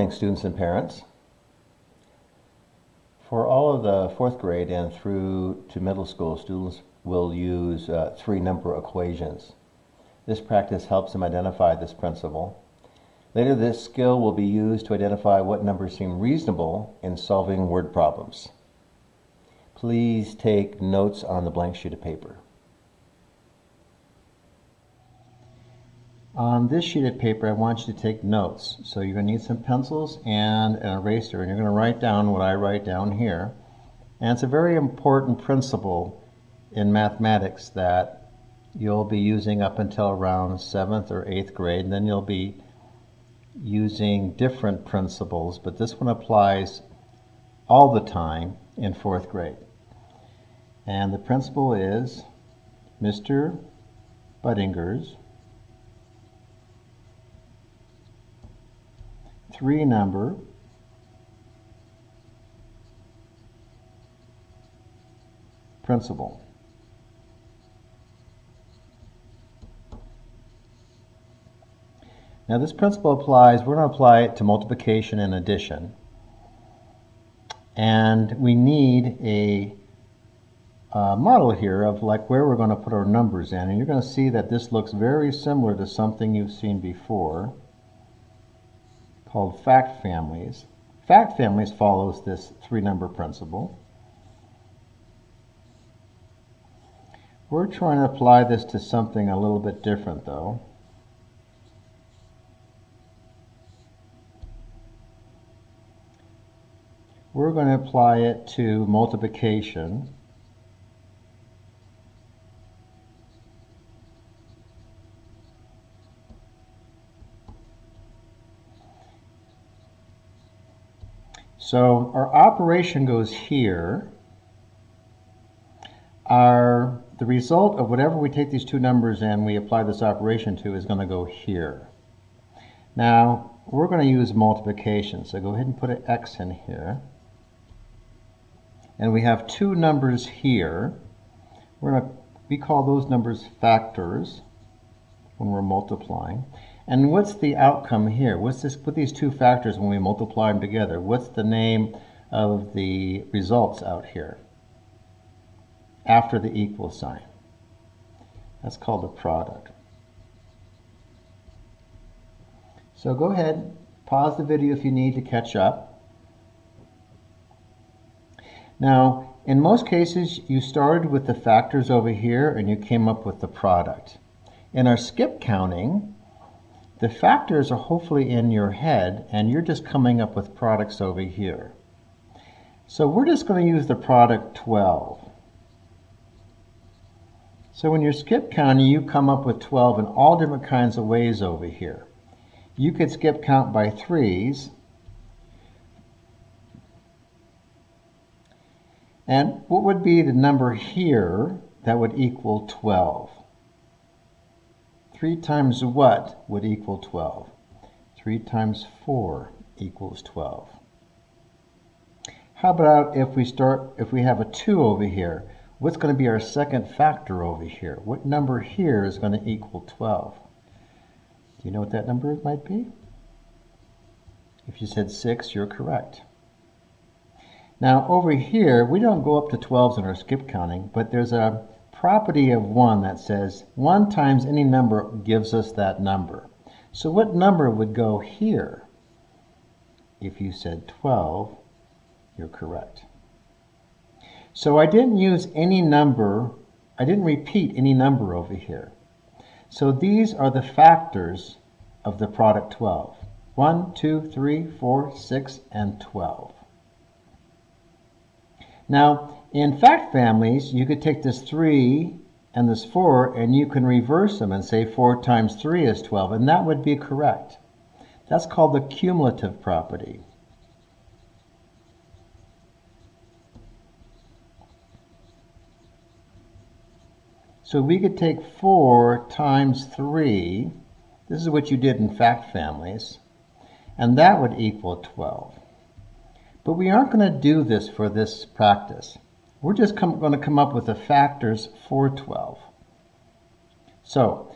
morning, students and parents. For all of the fourth grade and through to middle school, students will use three-number equations. This practice helps them identify this principle. Later, this skill will be used to identify what numbers seem reasonable in solving word problems. Please take notes on the blank sheet of paper. On this sheet of paper, I want you to take notes. So you're going to need some pencils and an eraser, and you're going to write down what I write down here. And it's a very important principle in mathematics that you'll be using up until around 7th or 8th grade, and then you'll be using different principles, but this one applies all the time in 4th grade. And the principle is Mr. Buddinger's three-number principle. Now this principle applies, we're going to apply it to multiplication and addition. And we need a model here of like where we're going to put our numbers in. And you're going to see that this looks very similar to something you've seen before called fact families. Fact families follows this three-number principle. We're trying to apply this to something a little bit different though. We're going to apply it to multiplication. So our operation goes here. The result of whatever we take these two numbers and we apply this operation to is going to go here. Now we're going to use multiplication, so go ahead and put an X in here. And we have two numbers here. We call those numbers factors when we're multiplying. And what's the outcome here? What's this with these two factors when we multiply them together? What's the name of the results out here after the equal sign? That's called a product. So go ahead, pause the video if you need to catch up. Now, in most cases, you started with the factors over here and you came up with the product. In our skip counting, the factors are hopefully in your head and you're just coming up with products over here. So we're just going to use the product 12. So when you're skip counting, you come up with 12 in all different kinds of ways over here. You could skip count by threes. And what would be the number here that would equal 12? 3 times what would equal 12? 3 times 4 equals 12. How about if we have a 2 over here? What's going to be our second factor over here? What number here is going to equal 12? Do you know what that number might be? If you said 6, you're correct. Now over here, we don't go up to 12s in our skip counting, but there's a property of 1 that says 1 times any number gives us that number. So what number would go here? If you said 12, you're correct. So I didn't use any number, I didn't repeat any number over here. So these are the factors of the product 12. 1, 2, 3, 4, 6, and 12. Now, in fact families, you could take this 3 and this 4, and you can reverse them and say 4 times 3 is 12, and that would be correct. That's called the cumulative property. So we could take 4 times 3, this is what you did in fact families, and that would equal 12. But we aren't going to do this for this practice. We're just going to come up with the factors for 12. So,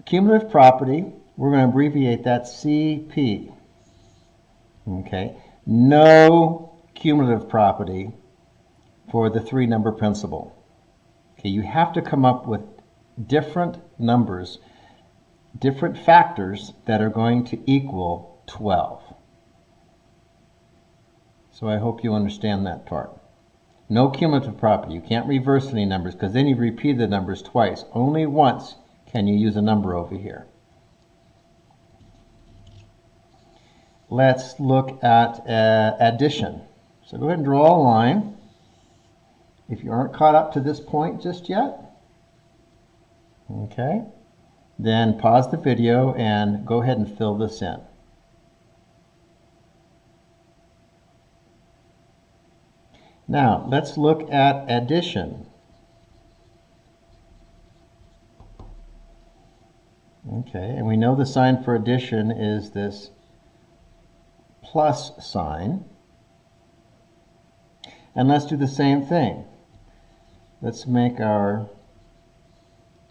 cumulative property, we're going to abbreviate that CP. Okay, no cumulative property for the three-number principle. Okay, you have to come up with different numbers, different factors that are going to equal 12. So I hope you understand that part. No cumulative property. You can't reverse any numbers because then you repeat the numbers twice. Only once can you use a number over here. Let's look at addition. So go ahead and draw a line. If you aren't caught up to this point just yet, okay, then pause the video and go ahead and fill this in. Now, let's look at addition. Okay, and we know the sign for addition is this plus sign. And let's do the same thing. Let's make our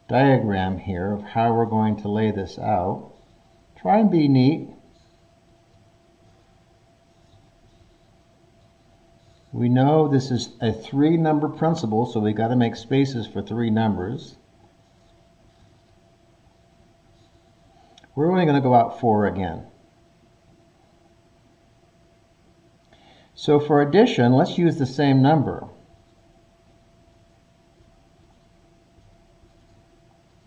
diagram here of how we're going to lay this out. Try and be neat. We know this is a three-number principle, so we got to make spaces for three numbers. We're only going to go out 4 again. So for addition, let's use the same number.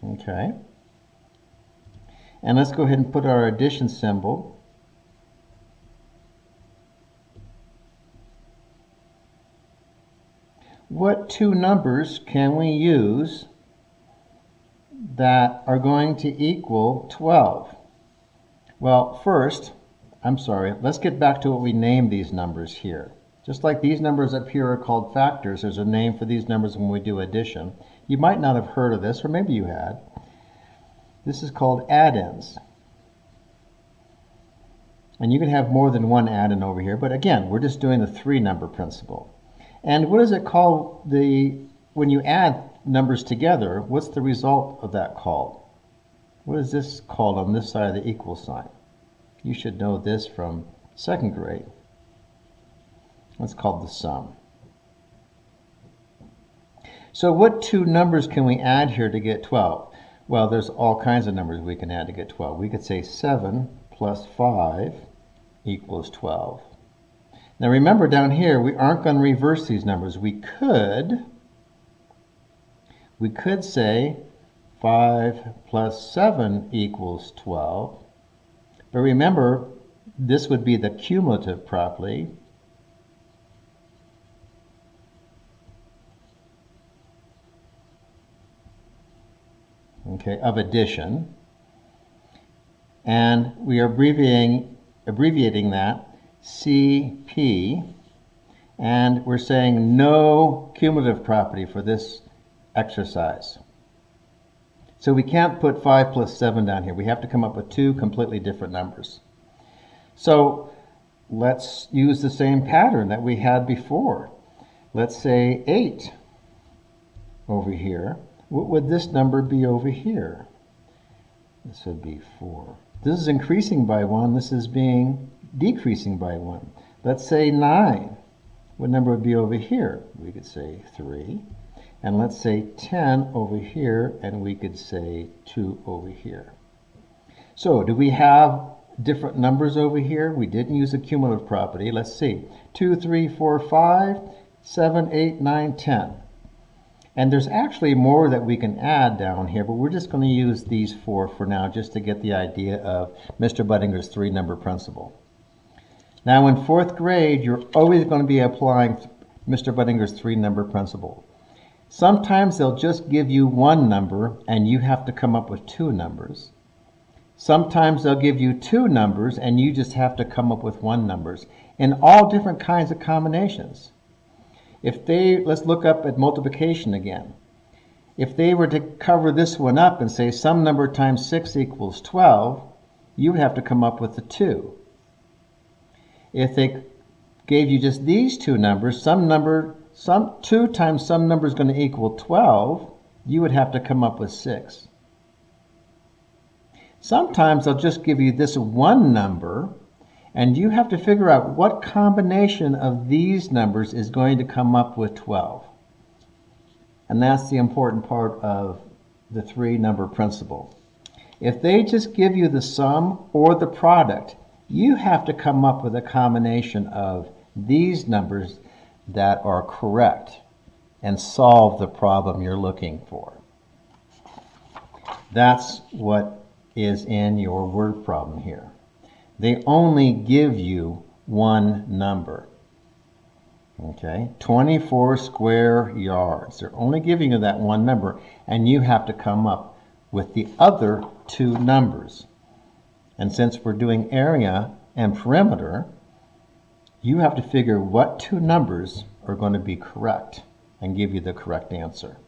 Okay. And let's go ahead and put our addition symbol. What two numbers can we use that are going to equal 12? Well, first, let's get back to what we named these numbers here. Just like these numbers up here are called factors, there's a name for these numbers when we do addition. You might not have heard of this, or maybe you had. This is called add-ins. And you can have more than one add-in over here, but again, we're just doing the three-number principle. And what is it called when you add numbers together, what's the result of that called? What is this called on this side of the equal sign? You should know this from second grade. It's called the sum. So what two numbers can we add here to get 12? Well, there's all kinds of numbers we can add to get 12. We could say 7 plus 5 equals 12. Now remember down here, we aren't going to reverse these numbers. We could say 5 plus 7 equals 12. But remember, this would be the cumulative property. Okay, of addition. And we are abbreviating that CP, and we're saying no cumulative property for this exercise. So we can't put 5 plus 7 down here. We have to come up with two completely different numbers. So let's use the same pattern that we had before. Let's say 8 over here. What would this number be over here? This would be 4. This is increasing by 1. This is decreasing by 1. Let's say 9. What number would be over here? We could say 3. And let's say 10 over here, and we could say 2 over here. So do we have different numbers over here? We didn't use a cumulative property. Let's see. 2, 3, 4, 5, 7, 8, 9, 10. And there's actually more that we can add down here, but we're just going to use these 4 for now just to get the idea of Mr. Buddinger's three-number principle. Now in 4th grade, you're always going to be applying Mr. Buddinger's three-number principle. Sometimes they'll just give you one number and you have to come up with two numbers. Sometimes they'll give you two numbers and you just have to come up with one number. In all different kinds of combinations. Let's look up at multiplication again. If they were to cover this one up and say some number times 6 equals 12, you would have to come up with the 2. If they gave you just these two numbers, 2 times some number is going to equal 12, you would have to come up with 6. Sometimes they'll just give you this one number, And you have to figure out what combination of these numbers is going to come up with 12. And that's the important part of the three-number principle. If they just give you the sum or the product, you have to come up with a combination of these numbers that are correct and solve the problem you're looking for. That's what is in your word problem here. They only give you one number. Okay, 24 square yards. They're only giving you that one number, and you have to come up with the other two numbers. And since we're doing area and perimeter, you have to figure what two numbers are going to be correct and give you the correct answer.